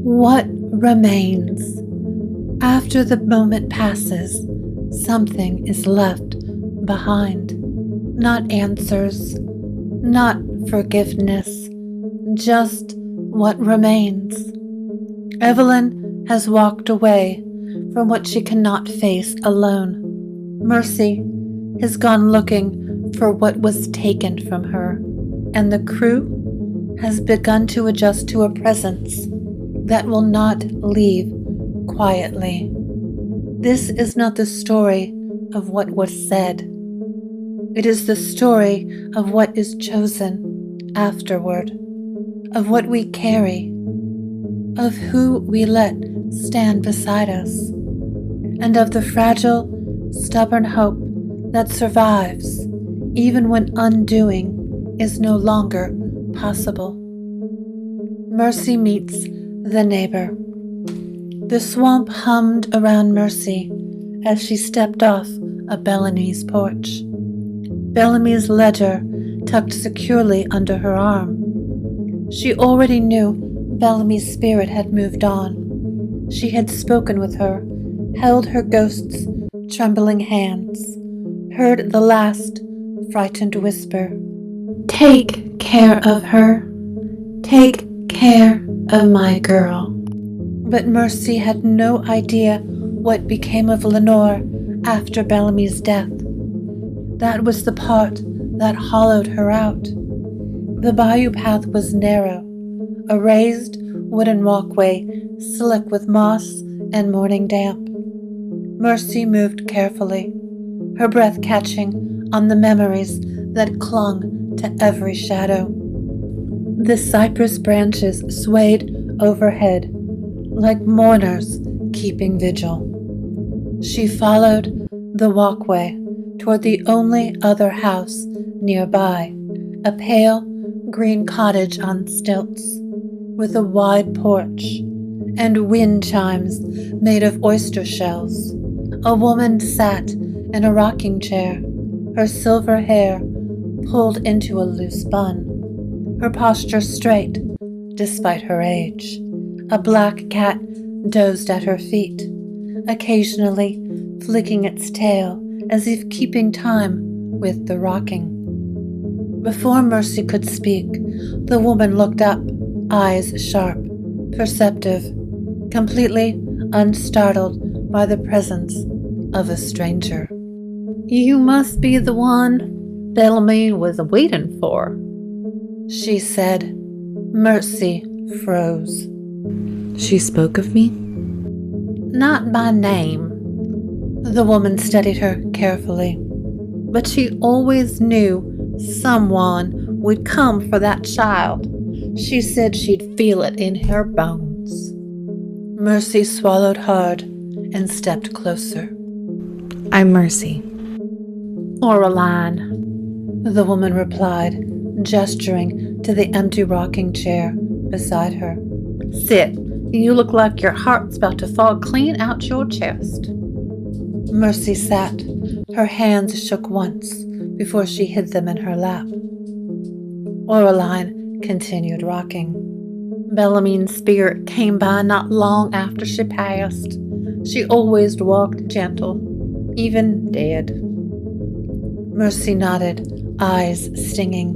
What remains? After the moment passes, something is left behind. Not answers, not forgiveness, just what remains. Evelyn has walked away from what she cannot face alone. Mercy has gone looking for what was taken from her, and the crew has begun to adjust to a presence that will not leave quietly. This is not the story of what was said. It is the story of what is chosen afterward, of what we carry, of who we let stand beside us, and of the fragile, stubborn hope that survives even when undoing is no longer possible. Mercy meets the neighbor. The swamp hummed around Mercy as she stepped off of Bellamy's porch. Bellamy's ledger tucked securely under her arm. She already knew Bellamy's spirit had moved on. She had spoken with her, held her ghost's trembling hands, heard the last frightened whisper. "Take care of her. Take care of my girl." But Mercy had no idea what became of Lenore after Bellamy's death. That was the part that hollowed her out. The bayou path was narrow, a raised wooden walkway slick with moss and morning damp. Mercy moved carefully, her breath catching on the memories that clung to every shadow. The cypress branches swayed overhead, like mourners keeping vigil. She followed the walkway toward the only other house nearby, a pale green cottage on stilts, with a wide porch and wind chimes made of oyster shells. A woman sat in a rocking chair, her silver hair pulled into a loose bun, her posture straight despite her age. A black cat dozed at her feet, occasionally flicking its tail as if keeping time with the rocking. Before Mercy could speak, the woman looked up, eyes sharp, perceptive, completely unstartled by the presence of a stranger. "You must be the one Bellamy was waiting for," she said. Mercy froze. "She spoke of me?" "Not by name." The woman studied her carefully. "But she always knew someone would come for that child. She said she'd feel it in her bones." Mercy swallowed hard and stepped closer. "I'm Mercy." "Oraline," the woman replied, gesturing to the empty rocking chair beside her. "Sit. You look like your heart's about to fall clean out your chest." Mercy sat. Her hands shook once before she hid them in her lap. Oraline continued rocking. "Bellamy's spirit came by not long after she passed. She always walked gentle, even dead." Mercy nodded, eyes stinging.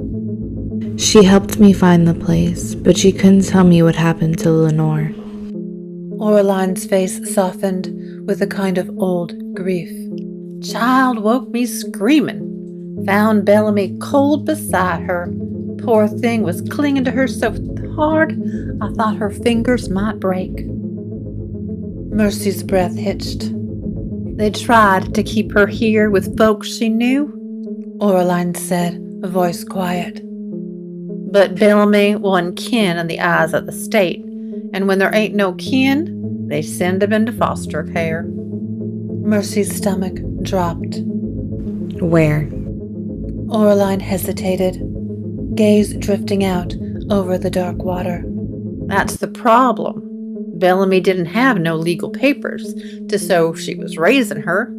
"She helped me find the place, but she couldn't tell me what happened to Lenore." Oraline's face softened with a kind of old grief. "Child woke me screaming. Found Bellamy cold beside her. Poor thing was clinging to her so hard I thought her fingers might break." Mercy's breath hitched. "They tried to keep her here with folks she knew," Oraline said, a voice quiet. "But Bellamy wasn't kin in the eyes of the state, and when there ain't no kin, they send him into foster care." Mercy's stomach dropped. "Where?" Oraline hesitated, gaze drifting out over the dark water. "That's the problem. Bellamy didn't have no legal papers to show she was raising her.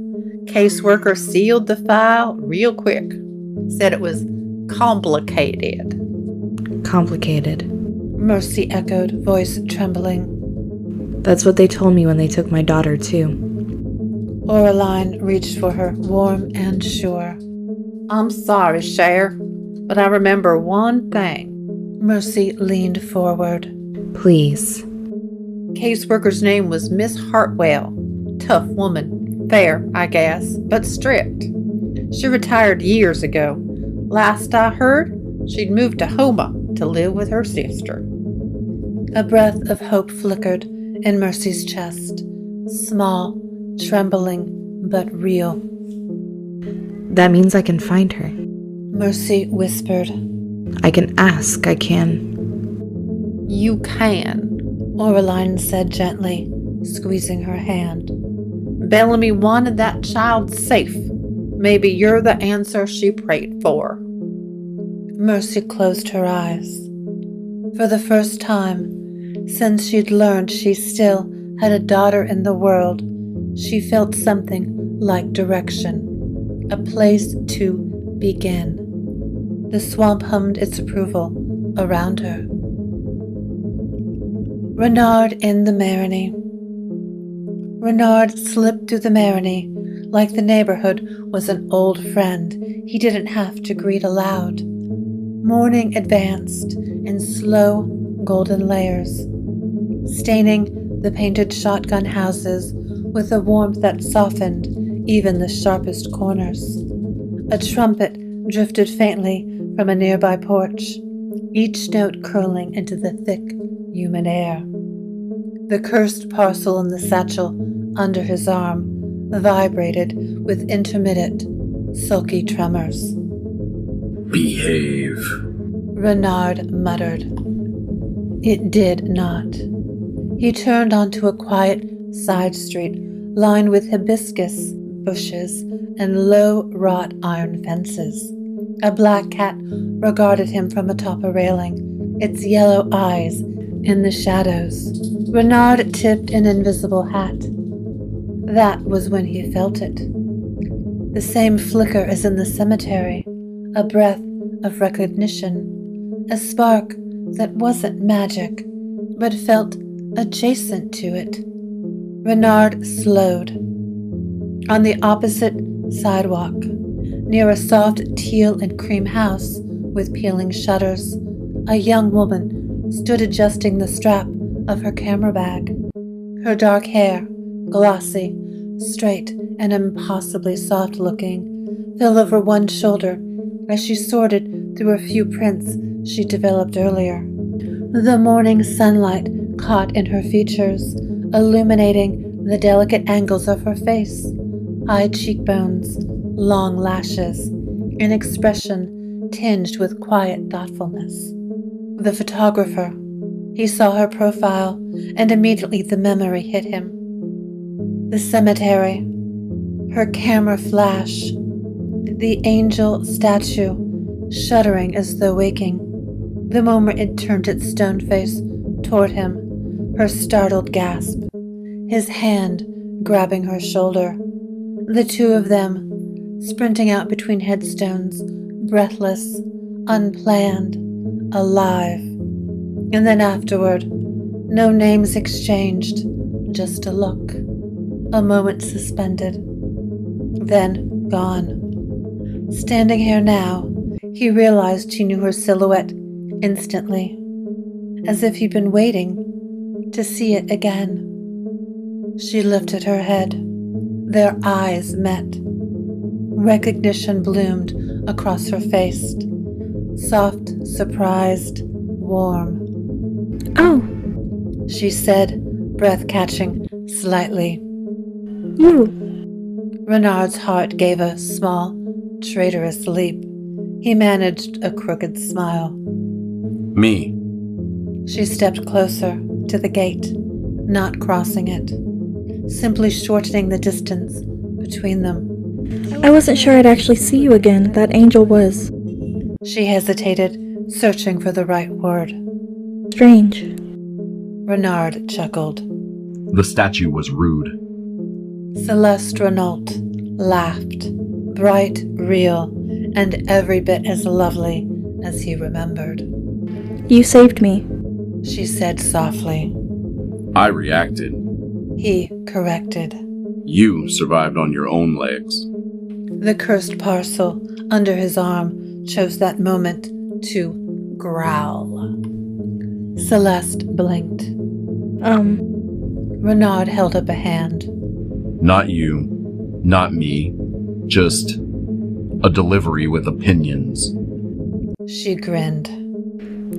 Caseworker sealed the file real quick. Said it was complicated." "Complicated." Mercy echoed, voice trembling. That's what they told me when they took my daughter, too. Oraline reached for her, warm and sure. I'm sorry, Cher, but I remember one thing. Mercy leaned forward. Please. Caseworker's name was Miss Hartwell. Tough woman. Fair, I guess, but strict. She retired years ago. Last I heard, she'd moved to Homa to live with her sister. A breath of hope flickered in Mercy's chest. Small, trembling, but real. That means I can find her. Mercy whispered. I can ask, I can. You can, Oraline said gently, squeezing her hand. Bellamy wanted that child safe. Maybe you're the answer she prayed for. Mercy closed her eyes. For the first time since she'd learned she still had a daughter in the world, she felt something like direction, a place to begin. The swamp hummed its approval around her. Renard in the Marigny. Renard slipped through the Marigny like the neighborhood was an old friend he didn't have to greet aloud. Morning advanced in slow golden layers, staining the painted shotgun houses with a warmth that softened even the sharpest corners. A trumpet drifted faintly from a nearby porch, each note curling into the thick, humid air. The cursed parcel in the satchel under his arm vibrated with intermittent, sulky tremors. Behave, Renard muttered. It did not. He turned onto a quiet side street lined with hibiscus bushes and low wrought iron fences. A black cat regarded him from atop a railing, its yellow eyes in the shadows. Renard tipped an invisible hat. That was when he felt it. The same flicker as in the cemetery, a breath of recognition, a spark that wasn't magic, but felt adjacent to it. Renard slowed. On the opposite sidewalk, near a soft teal and cream house with peeling shutters, a young woman stood adjusting the strap of her camera bag. Her dark hair, glossy, straight, and impossibly soft-looking, fell over one shoulder as she sorted through a few prints she developed earlier. The morning sunlight caught in her features, illuminating the delicate angles of her face, high cheekbones, long lashes, an expression tinged with quiet thoughtfulness. The photographer. He saw her profile, and immediately the memory hit him. The cemetery, her camera flash, the angel statue shuddering as though waking. The moment it turned its stone face toward him, her startled gasp, his hand grabbing her shoulder. The two of them, sprinting out between headstones, breathless, unplanned, alive. And then afterward, no names exchanged, just a look, a moment suspended, then gone. Standing here now, he realized he knew her silhouette instantly, as if he'd been waiting to see it again. She lifted her head. Their eyes met. Recognition bloomed across her face, soft, surprised, warm. Oh, She said, breath catching slightly. you. Renard's heart gave a small, traitorous leap. He managed a crooked smile. me. She stepped closer to the gate, not crossing it, simply shortening the distance between them. I wasn't sure I'd actually see you again. That angel was She hesitated, searching for the right word. strange. Renard chuckled. The statue was rude. Celeste Renault laughed, bright, real, and every bit as lovely as he remembered. You saved me. She said softly. I reacted. He corrected. You survived on your own legs. The cursed parcel under his arm chose that moment to growl. Celeste blinked. Renard held up a hand. Not you, not me, just a delivery with opinions. She grinned.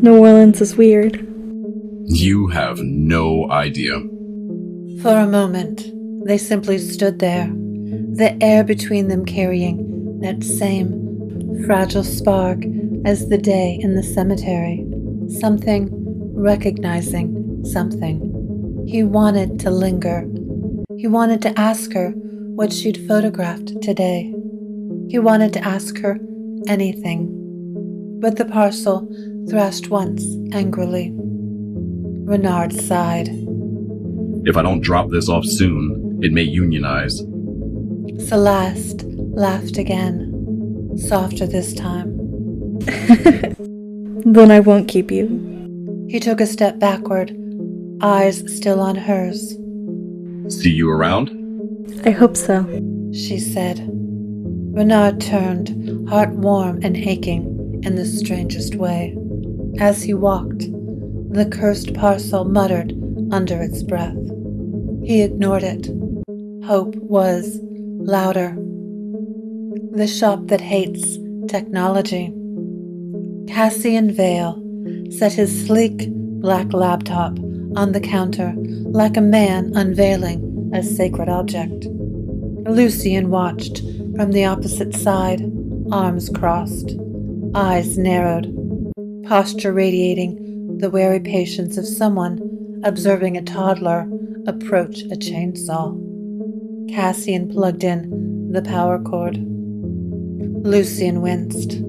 New Orleans is weird. You have no idea. For a moment, they simply stood there, the air between them carrying that same fragile spark as the day in the cemetery. Something recognizing something. He wanted to linger. He wanted to ask her what she'd photographed today. He wanted to ask her anything. But the parcel thrashed once angrily. Renard sighed. If I don't drop this off soon, it may unionize. Celeste laughed again, softer this time. Then I won't keep you. He took a step backward, eyes still on hers. See you around? I hope so. She said. Renard turned, heart warm and aching in the strangest way. As he walked, the cursed parcel muttered under its breath. He ignored it. Hope was louder. The shop that hates technology. Cassian Vale set his sleek black laptop on the counter like a man unveiling a sacred object. Lucian watched from the opposite side, arms crossed, eyes narrowed, posture radiating the wary patience of someone observing a toddler approach a chainsaw. Cassian plugged in the power cord. Lucian winced.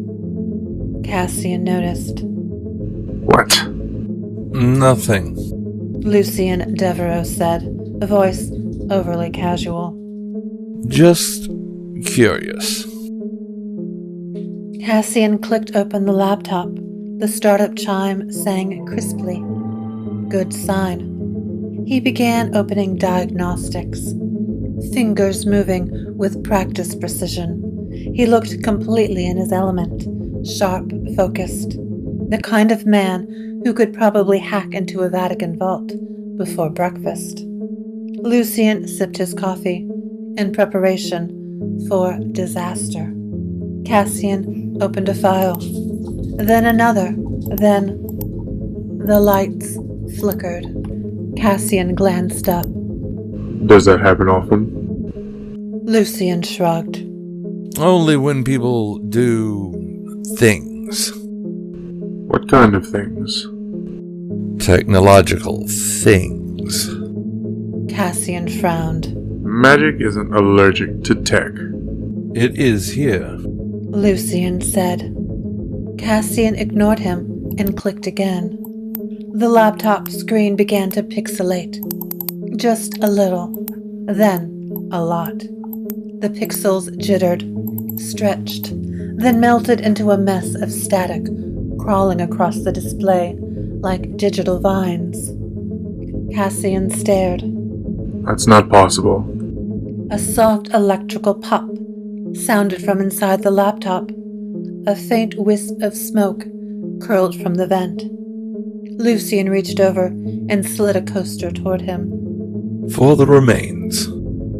Cassian noticed. What? Nothing. Lucian Devereaux said, a voice overly casual. Just curious. Cassian clicked open the laptop. The startup chime sang crisply. Good sign. He began opening diagnostics, fingers moving with practiced precision. He looked completely in his element, sharp, focused, the kind of man who could probably hack into a Vatican vault before breakfast. Lucian sipped his coffee in preparation for disaster. Cassian opened a file, then another, then the lights flickered. Cassian glanced up. Does that happen often? Lucian shrugged. Only when people do things. What kind of things? Technological things. Cassian frowned. Magic isn't allergic to tech. It is here. Lucian said. Cassian ignored him and clicked again. The laptop screen began to pixelate. Just a little, then a lot. The pixels jittered, stretched, then melted into a mess of static crawling across the display like digital vines. Cassian stared. That's not possible. A soft electrical pop sounded from inside the laptop. A faint wisp of smoke curled from the vent. Lucian reached over and slid a coaster toward him. For the remains.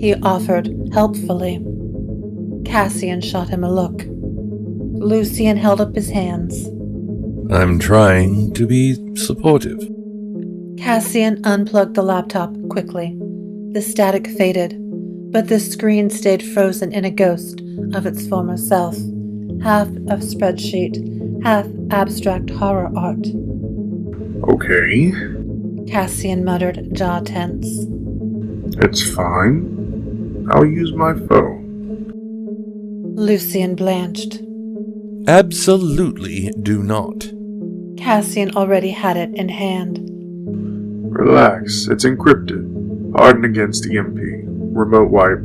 He offered helpfully. Cassian shot him a look. Lucian held up his hands. I'm trying to be supportive. Cassian unplugged the laptop quickly. The static faded, but the screen stayed frozen in a ghost of its former self, half of spreadsheet, half abstract horror art. Okay. Cassian muttered, jaw tense. It's fine. I'll use my phone. Lucian blanched. Absolutely do not. Cassian already had it in hand. Relax. It's encrypted. Hardened against EMP. Remote wipe.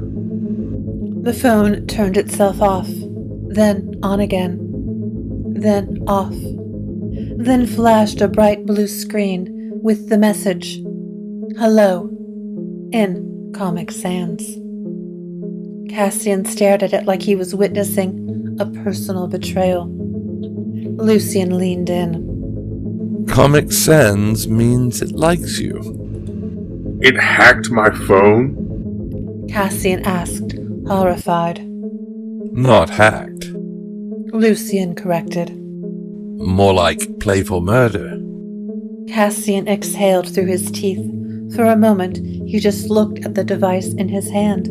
The phone turned itself off, then on again, then off, then flashed a bright blue screen with the message, Hello, in Comic Sans. Cassian stared at it like he was witnessing a personal betrayal. Lucian leaned in. Comic Sans means it likes you. It hacked my phone? Cassian asked, horrified. Not hacked. Lucian corrected. More like playful murder. Cassian exhaled through his teeth. For a moment, he just looked at the device in his hand.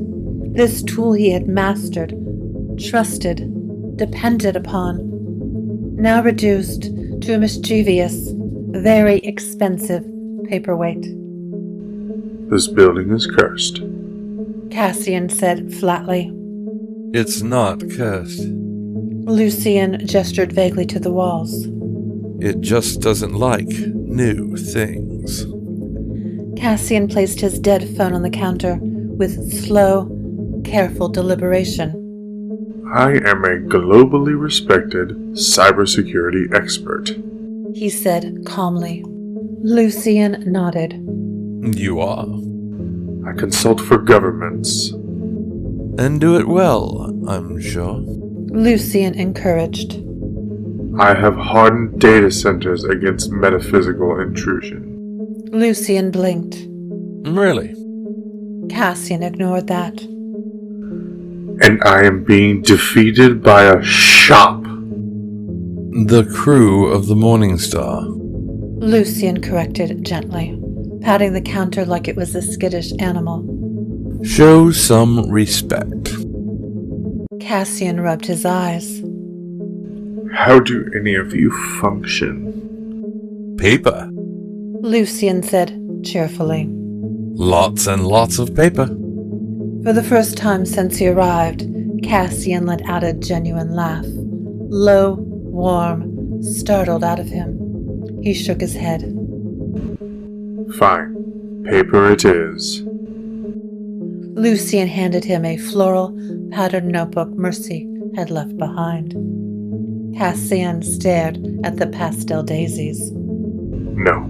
This tool he had mastered, trusted, depended upon. Now reduced to a mischievous, very expensive paperweight. This building is cursed. Cassian said flatly. It's not cursed. Lucian gestured vaguely to the walls. It just doesn't like new things. Cassian placed his dead phone on the counter with slow, careful deliberation. I am a globally respected cybersecurity expert, He said calmly. Lucian nodded. You are. I consult for governments. And do it well, I'm sure. Lucian encouraged. I have hardened data centers against metaphysical intrusion. Lucian blinked. Really? Cassian ignored that. And I am being defeated by a shop. The crew of the Morning Star. Lucian corrected gently, patting the counter like it was a skittish animal. Show some respect. Cassian rubbed his eyes. How do any of you function? Paper. Lucian said cheerfully. Lots and lots of paper. For the first time since he arrived, Cassian let out a genuine laugh. Low, warm, startled out of him. He shook his head. Fine. Paper it is. Lucian handed him a floral, patterned notebook Mercy had left behind. Cassian stared at the pastel daisies. No.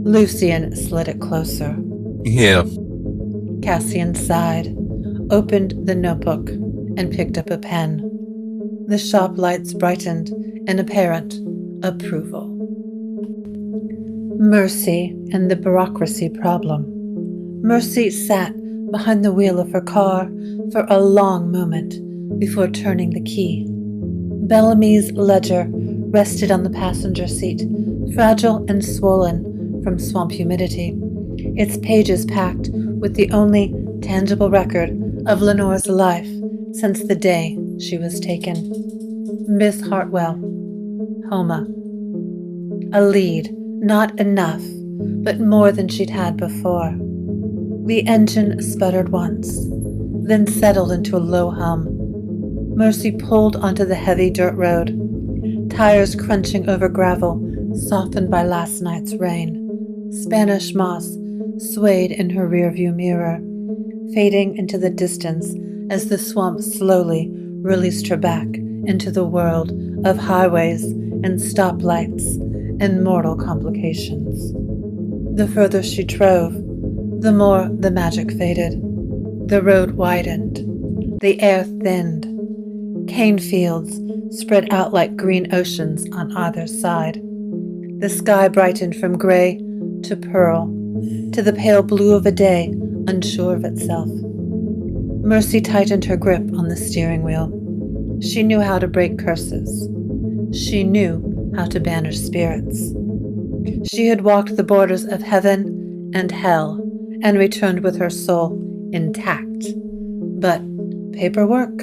Lucian slid it closer. Here. Cassian sighed, opened the notebook, and picked up a pen. The shop lights brightened in apparent approval. Mercy and the bureaucracy problem. Mercy sat behind the wheel of her car for a long moment before turning the key. Bellamy's ledger rested on the passenger seat, fragile and swollen from swamp humidity, its pages packed with the only tangible record of Lenore's life since the day she was taken. Miss Hartwell, Homa. A lead, not enough, but more than she'd had before. The engine sputtered once, then settled into a low hum. Mercy pulled onto the heavy dirt road, tires crunching over gravel softened by last night's rain. Spanish moss swayed in her rearview mirror, fading into the distance as the swamp slowly released her back into the world of highways and stoplights and mortal complications. The further she drove, the more the magic faded. The road widened. The air thinned. Cane fields spread out like green oceans on either side. The sky brightened from gray to pearl, to the pale blue of a day unsure of itself. Mercy tightened her grip on the steering wheel. She knew how to break curses. She knew how to banish spirits. She had walked the borders of heaven and hell and returned with her soul intact. But paperwork,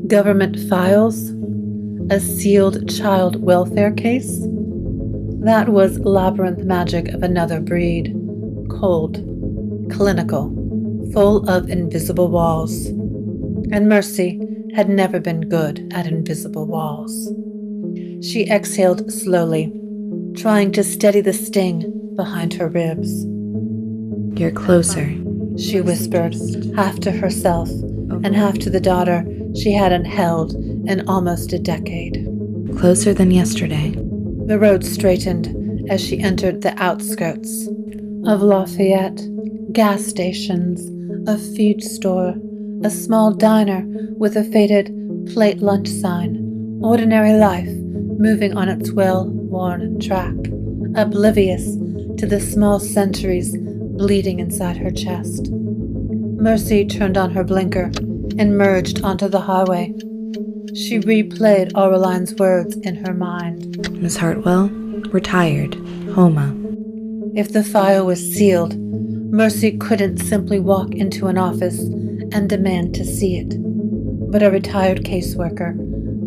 government files, a sealed child welfare case, that was labyrinth magic of another breed, cold, clinical, full of invisible walls. And Mercy had never been good at invisible walls. She exhaled slowly, trying to steady the sting behind her ribs. You're closer. She whispered, half to herself and half to the daughter she hadn't held in almost a decade. Closer than yesterday. The road straightened as she entered the outskirts. of Lafayette, gas stations, a feed store, a small diner with a faded plate lunch sign, ordinary life moving on its well-worn track, oblivious to the small centuries bleeding inside her chest. Mercy turned on her blinker and merged onto the highway. She replayed Aureline's words in her mind. Miss Hartwell, we're tired. Homa. If the file was sealed, Mercy couldn't simply walk into an office and demand to see it. But a retired caseworker,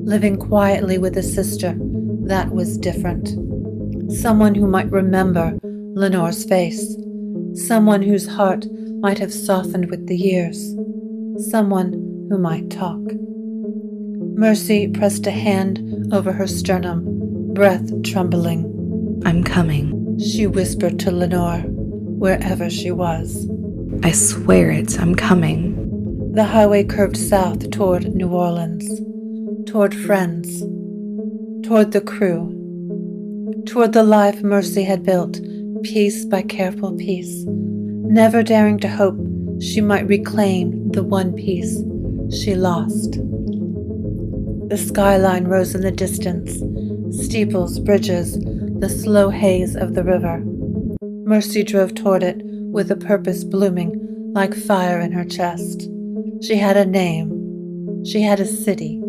living quietly with a sister, that was different. Someone who might remember Lenore's face. Someone whose heart might have softened with the years. Someone who might talk. Mercy pressed a hand over her sternum, breath trembling. I'm coming. She whispered to Lenore, wherever she was. I swear it, I'm coming. The highway curved south toward New Orleans, toward friends, toward the crew, toward the life Mercy had built, piece by careful piece, never daring to hope she might reclaim the one piece she lost. The skyline rose in the distance, steeples, bridges, the slow haze of the river. Mercy drove toward it with a purpose blooming like fire in her chest. She had a name, she had a city,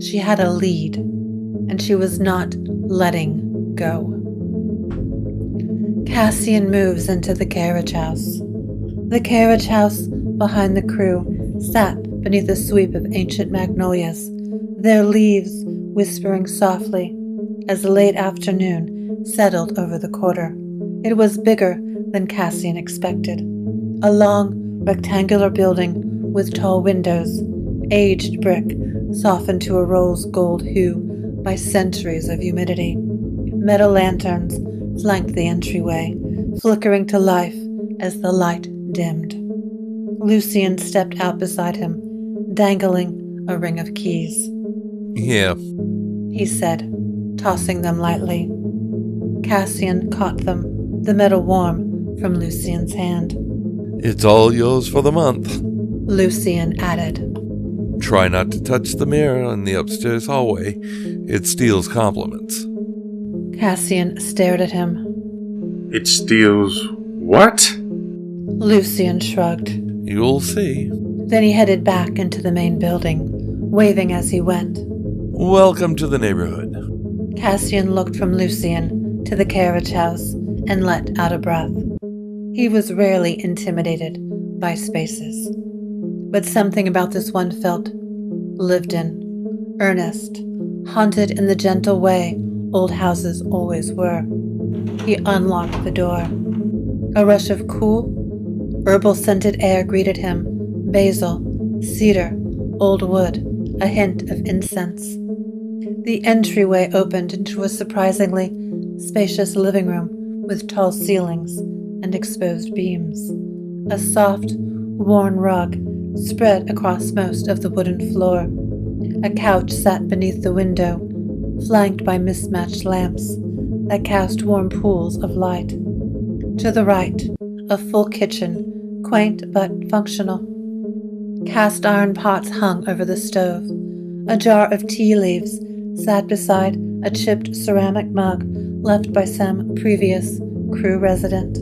she had a lead, and she was not letting go. Cassian moves into the carriage house. The carriage house behind the crew sat beneath a sweep of ancient magnolias, their leaves whispering softly as the late afternoon settled over the quarter. It was bigger than Cassian expected. A long, rectangular building with tall windows, aged brick softened to a rose gold hue by centuries of humidity. Metal lanterns flanked the entryway, flickering to life as the light dimmed. Lucian stepped out beside him, dangling a ring of keys. Yeah. He said, tossing them lightly. Cassian caught them, the metal warm from Lucian's hand. It's all yours for the month. Lucian added. Try not to touch the mirror in the upstairs hallway. It steals compliments. Cassian stared at him. It steals what? Lucian shrugged. You'll see. Then he headed back into the main building, waving as he went. Welcome to the neighborhood. Cassian looked from Lucian to the carriage house and let out a breath. He was rarely intimidated by spaces, but something about this one felt lived in, earnest, haunted in the gentle way old houses always were. He unlocked the door. A rush of cool, herbal-scented air greeted him. Basil, cedar, old wood, a hint of incense. The entryway opened into a surprisingly spacious living room with tall ceilings and exposed beams. A soft, worn rug spread across most of the wooden floor. A couch sat beneath the window, flanked by mismatched lamps that cast warm pools of light. To the right, a full kitchen, quaint but functional. Cast iron pots hung over the stove. A jar of tea leaves sat beside a chipped ceramic mug left by some previous crew resident.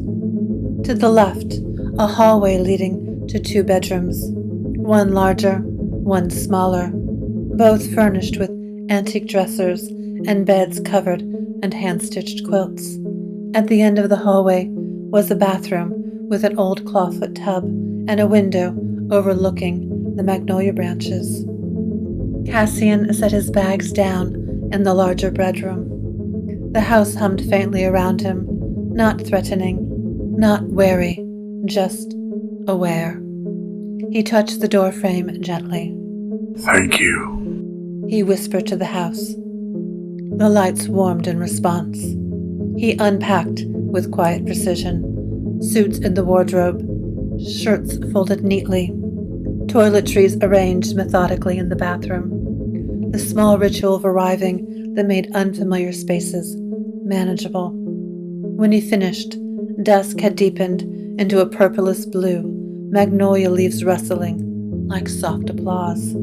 To the left, a hallway leading to 2 bedrooms, one larger, one smaller, both furnished with antique dressers and beds covered and hand-stitched quilts. At the end of the hallway was a bathroom with an old clawfoot tub and a window overlooking the magnolia branches. Cassian set his bags down in the larger bedroom. The house hummed faintly around him, not threatening, not wary, just aware. He touched the doorframe gently. Thank you, He whispered to the house. The lights warmed in response. He unpacked with quiet precision, suits in the wardrobe, shirts folded neatly, toiletries arranged methodically in the bathroom. The small ritual of arriving that made unfamiliar spaces manageable. When he finished, Dusk had deepened into a purplish blue, magnolia leaves rustling like soft applause.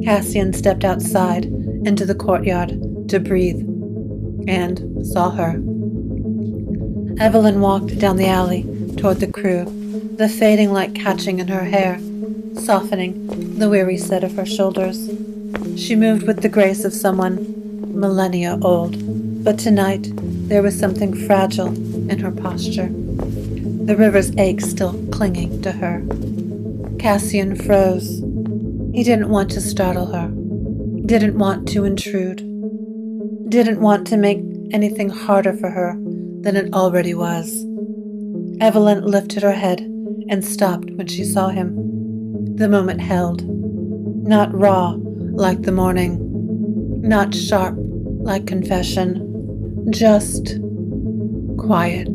Cassian stepped outside into the courtyard to breathe and saw her. Evelyn walked down the alley toward the Krewe, the fading light catching in her hair, softening the weary set of her shoulders. She moved with the grace of someone millennia old, but tonight there was something fragile in her posture, the river's ache still clinging to her. Cassian froze. He didn't want to startle her, didn't want to intrude, didn't want to make anything harder for her than it already was. Evelyn lifted her head and stopped when she saw him. The moment held, not raw like the morning, not sharp like confession, just quiet.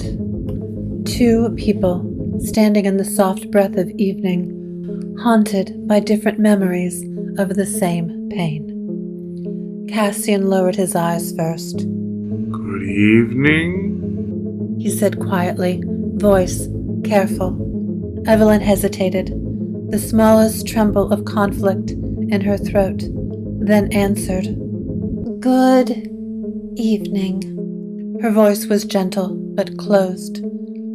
Two people standing in the soft breath of evening, haunted by different memories of the same pain. Cassian lowered his eyes first. Good evening, He said quietly, voice careful. Evelyn hesitated, the smallest tremble of conflict in her throat, then answered, Good evening. Her voice was gentle but closed,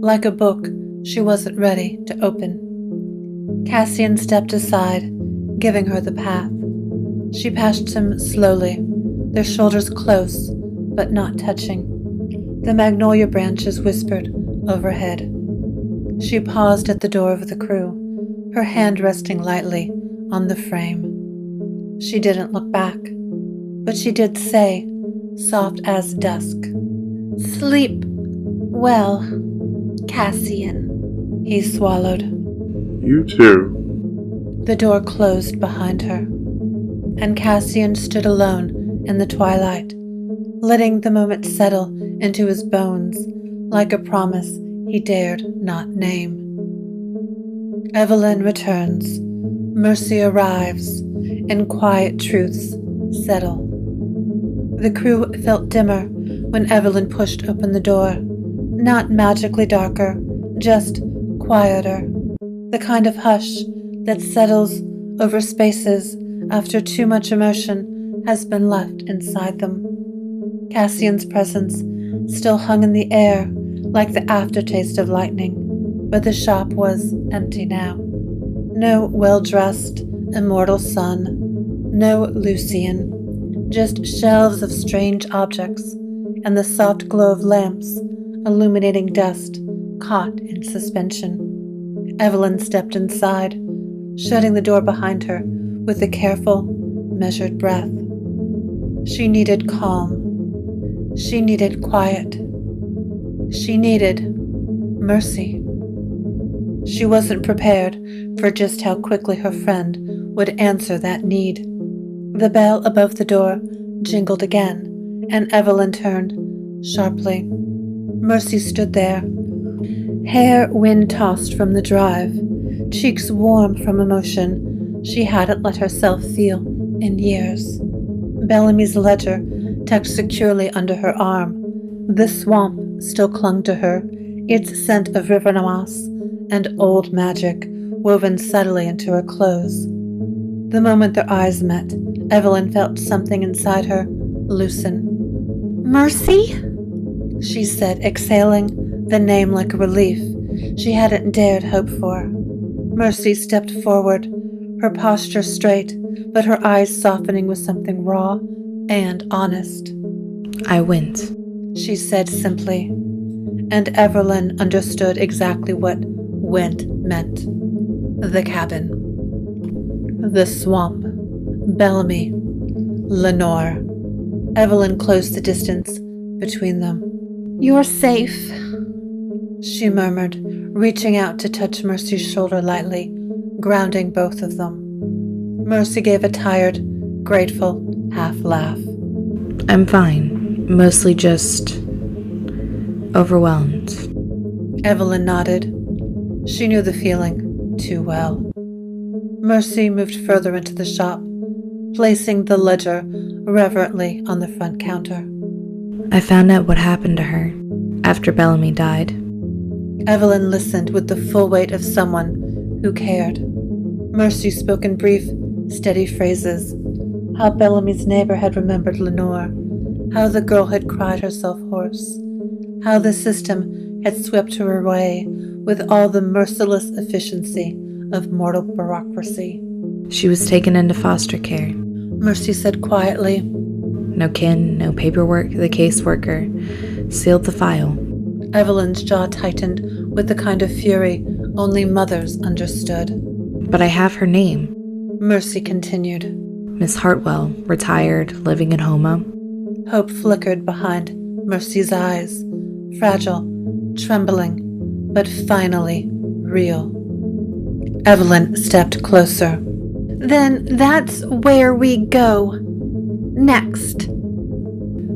like a book she wasn't ready to open. Cassian stepped aside, giving her the path. She passed him slowly, their shoulders close but not touching. The magnolia branches whispered overhead. She paused at the door of the Krewe, her hand resting lightly on the frame. She didn't look back, but she did say, soft as dusk, Sleep well, Cassian. He swallowed. you too. The door closed behind her, and Cassian stood alone in the twilight, letting the moment settle into his bones like a promise he dared not name. Evelyn returns, mercy arrives, and quiet truths settle. The Krewe felt dimmer when Evelyn pushed open the door, not magically darker, just quieter, the kind of hush that settles over spaces after too much emotion has been left inside them. Cassian's presence still hung in the air like the aftertaste of lightning, but the shop was empty now. No well-dressed, immortal sun, no Lucian, just shelves of strange objects and the soft glow of lamps illuminating dust caught in suspension. Evelyn stepped inside, shutting the door behind her with a careful, measured breath. She needed calm. She needed quiet. She needed mercy. She wasn't prepared for just how quickly her friend would answer that need. The bell above the door jingled again, and Evelyn turned sharply. Mercy stood there, hair wind-tossed from the drive, cheeks warm from emotion she hadn't let herself feel in years. Bellamy's ledger tucked securely under her arm. The swamp still clung to her, its scent of river namas and old magic woven subtly into her clothes. The moment their eyes met, Evelyn felt something inside her loosen. Mercy? She said, exhaling the name like a relief she hadn't dared hope for. Mercy stepped forward, her posture straight, but her eyes softening with something raw and honest. I went. She said simply, and Evelyn understood exactly what went meant. The cabin, the swamp, Bellamy, Lenore. Evelyn closed the distance between them. You're safe, she murmured, reaching out to touch Mercy's shoulder lightly, grounding both of them. Mercy gave a tired, grateful half laugh. I'm fine. Mostly just overwhelmed. Evelyn nodded. She knew the feeling too well. Mercy moved further into the shop, placing the ledger reverently on the front counter. I found out what happened to her after Bellamy died. Evelyn listened with the full weight of someone who cared. Mercy spoke in brief, steady phrases. How Bellamy's neighbor had remembered Lenore. How the girl had cried herself hoarse. How the system had swept her away with all the merciless efficiency of mortal bureaucracy. She was taken into foster care. Mercy said quietly. No kin, no paperwork. The caseworker sealed the file. Evelyn's jaw tightened with the kind of fury only mothers understood. But I have her name. Mercy continued. Miss Hartwell, retired, living in Homo. Hope flickered behind Mercy's eyes, fragile, trembling, but finally real. Evelyn stepped closer. Then that's where we go. Next.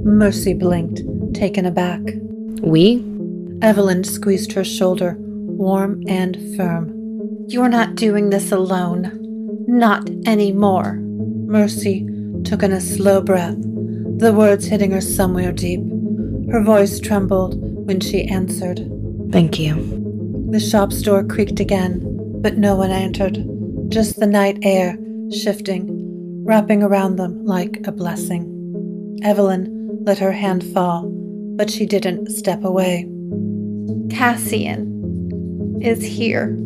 Mercy blinked, taken aback. We? Evelyn squeezed her shoulder, warm and firm. You're not doing this alone. Not anymore. Mercy took in a slow breath, the words hitting her somewhere deep. Her voice trembled when she answered. Thank you. The shop's door creaked again, but no one entered, just the night air shifting, wrapping around them like a blessing. Evelyn let her hand fall, but she didn't step away. Cassian is here,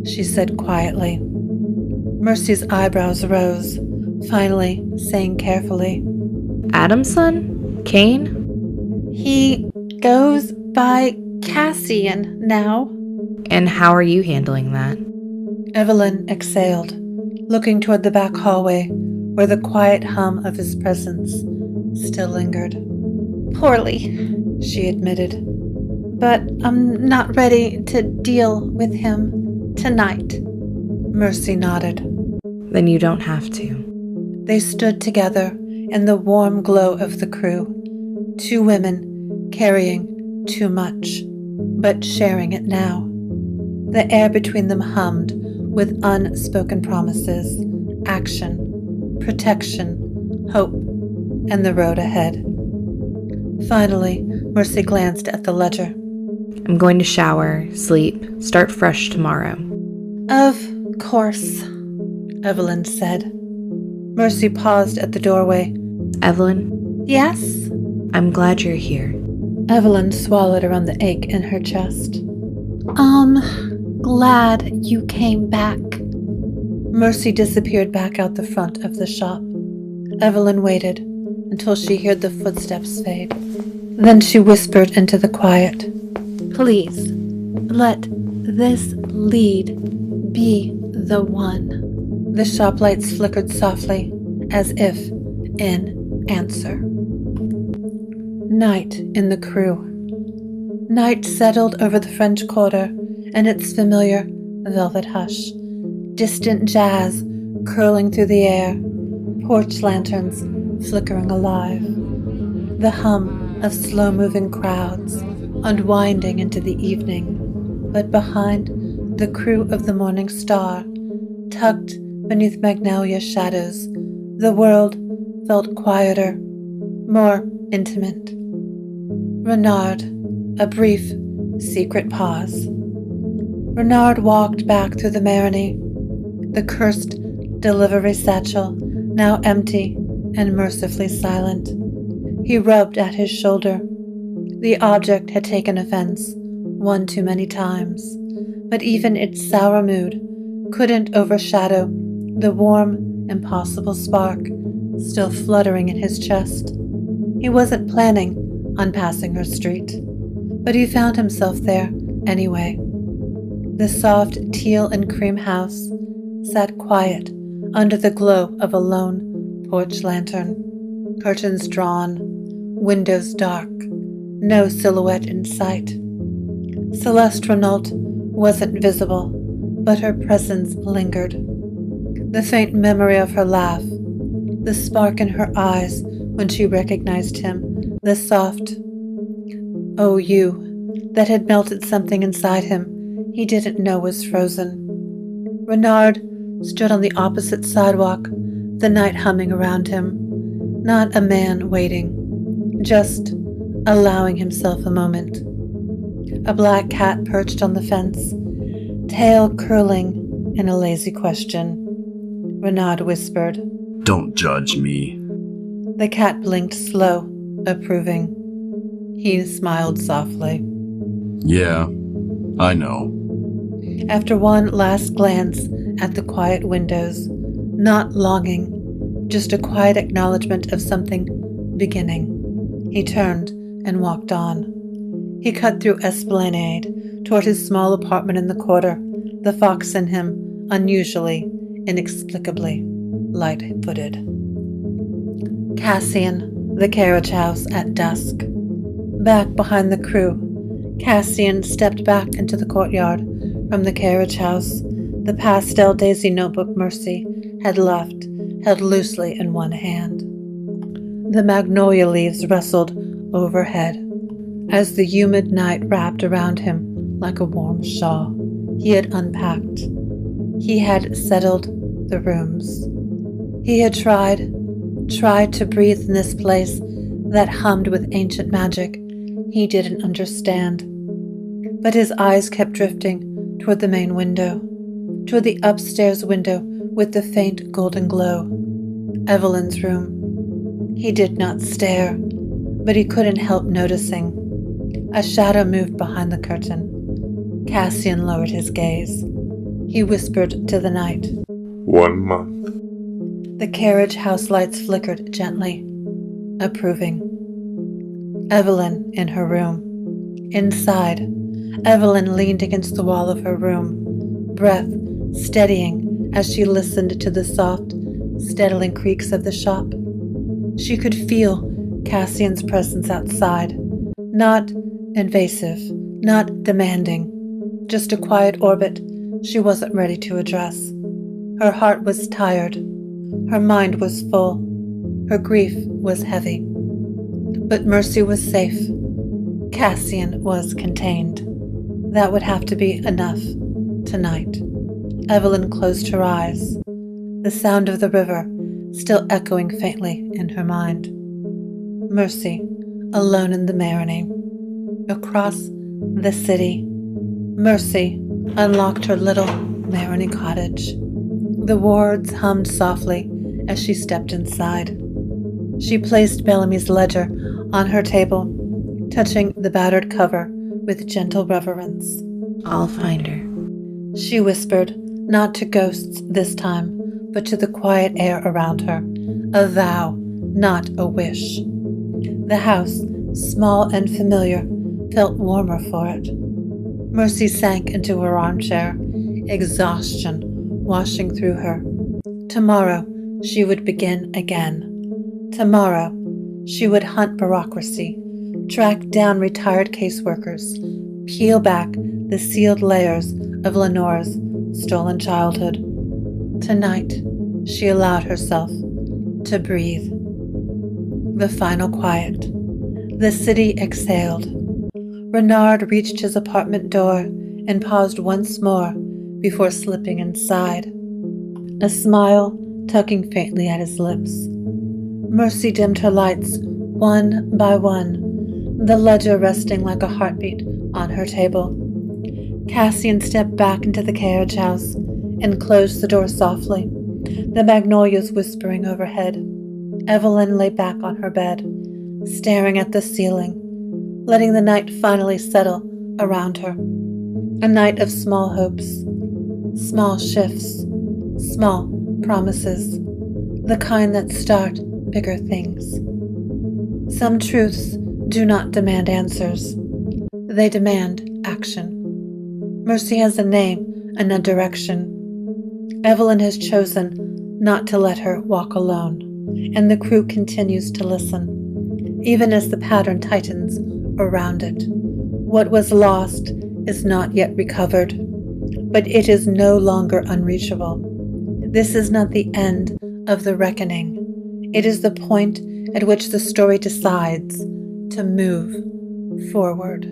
she said quietly. Mercy's eyebrows rose, finally saying carefully, Adam's son? Kane? He goes by Cassian now. And how are you handling that? Evelyn exhaled, looking toward the back hallway where the quiet hum of his presence still lingered. Poorly, she admitted. But I'm not ready to deal with him tonight. Mercy nodded. Then you don't have to. They stood together in the warm glow of the crew, two women carrying too much, but sharing it now. The air between them hummed with unspoken promises, action, protection, hope, and the road ahead. Finally, Mercy glanced at the ledger. I'm going to shower, sleep, start fresh tomorrow. Of course, Evelyn said. Mercy paused at the doorway. Evelyn? Yes? I'm glad you're here. Evelyn swallowed around the ache in her chest. Glad you came back. Mercy disappeared back out the front of the shop. Evelyn waited until she heard the footsteps fade. Then she whispered into the quiet. Please, let this lead be the one. The shop lights flickered softly, as if in answer. Night in the Krewe. Night settled over the French Quarter and its familiar velvet hush. Distant jazz curling through the air, porch lanterns flickering alive. The hum of slow-moving crowds unwinding into the evening, but behind the crew of the Morning Star, tucked beneath magnolia shadows, the world felt quieter, more intimate. Renard, a brief, secret pause. Renard walked back through the Marigny, the cursed delivery satchel, now empty and mercifully silent. He rubbed at his shoulder. The object had taken offense one too many times, but even its sour mood couldn't overshadow the warm, impossible spark still fluttering in his chest. He wasn't planning on passing her street, but he found himself there anyway. The soft teal and cream house sat quiet under the glow of a lone porch lantern, curtains drawn, windows dark, no silhouette in sight. Celeste Renault wasn't visible, but her presence lingered. The faint memory of her laugh, the spark in her eyes when she recognized him, the soft "Oh, you" that had melted something inside him he didn't know was frozen. Renard stood on the opposite sidewalk, the night humming around him. Not a man waiting, just allowing himself a moment. A black cat perched on the fence, tail curling in a lazy question. Renaud whispered. Don't judge me. The cat blinked slow, approving. He smiled softly. Yeah, I know. After one last glance at the quiet windows, not longing, just a quiet acknowledgement of something beginning, he turned and walked on. He cut through Esplanade toward his small apartment in the quarter, the fox in him unusually, inexplicably light-footed. Cassian, the carriage house at dusk. Back behind the crew, Cassian stepped back into the courtyard from the carriage house, the pastel daisy notebook Mercy had left held loosely in one hand. The magnolia leaves rustled overhead as the humid night wrapped around him like a warm shawl. He had unpacked. He had settled the rooms. He had tried to breathe in this place that hummed with ancient magic he didn't understand. But his eyes kept drifting toward the main window, toward the upstairs window with the faint golden glow. Evelyn's room. He did not stare, but he couldn't help noticing. A shadow moved behind the curtain. Cassian lowered his gaze. He whispered to the night. 1 month. The carriage house lights flickered gently, approving. Evelyn in her room. Inside, Evelyn leaned against the wall of her room, breath steadying as she listened to the soft, steadily creaks of the shop. She could feel Cassian's presence outside, not invasive, not demanding, just a quiet orbit she wasn't ready to address. Her heart was tired. Her mind was full. Her grief was heavy. But Mercy was safe. Cassian was contained. That would have to be enough tonight. Evelyn closed her eyes, the sound of the river still echoing faintly in her mind. Mercy, alone in the Marinade. Across the city, Mercy unlocked her little Marinade cottage. The wards hummed softly as she stepped inside. She placed Bellamy's ledger on her table, touching the battered cover with gentle reverence. I'll find her. She whispered, not to ghosts this time, but to the quiet air around her. A vow, not a wish. The house, small and familiar, felt warmer for it. Mercy sank into her armchair, exhaustion washing through her. Tomorrow, she would begin again. Tomorrow, she would hunt bureaucracy, track down retired caseworkers, peel back the sealed layers of Lenore's stolen childhood. Tonight, she allowed herself to breathe. The final quiet. The city exhaled. Renard reached his apartment door and paused once more before slipping inside, a smile tugging faintly at his lips. Mercy dimmed her lights one by one, the ledger resting like a heartbeat on her table. Cassian stepped back into the carriage house and closed the door softly, the magnolias whispering overhead. Evelyn lay back on her bed, staring at the ceiling, letting the night finally settle around her. A night of small hopes, small shifts, small promises, the kind that start bigger things. Some truths do not demand answers. They demand action. Mercy has a name and a direction. Evelyn has chosen not to let her walk alone, and the crew continues to listen, even as the pattern tightens around it. What was lost is not yet recovered, but it is no longer unreachable. This is not the end of the reckoning. It is the point at which the story decides to move forward.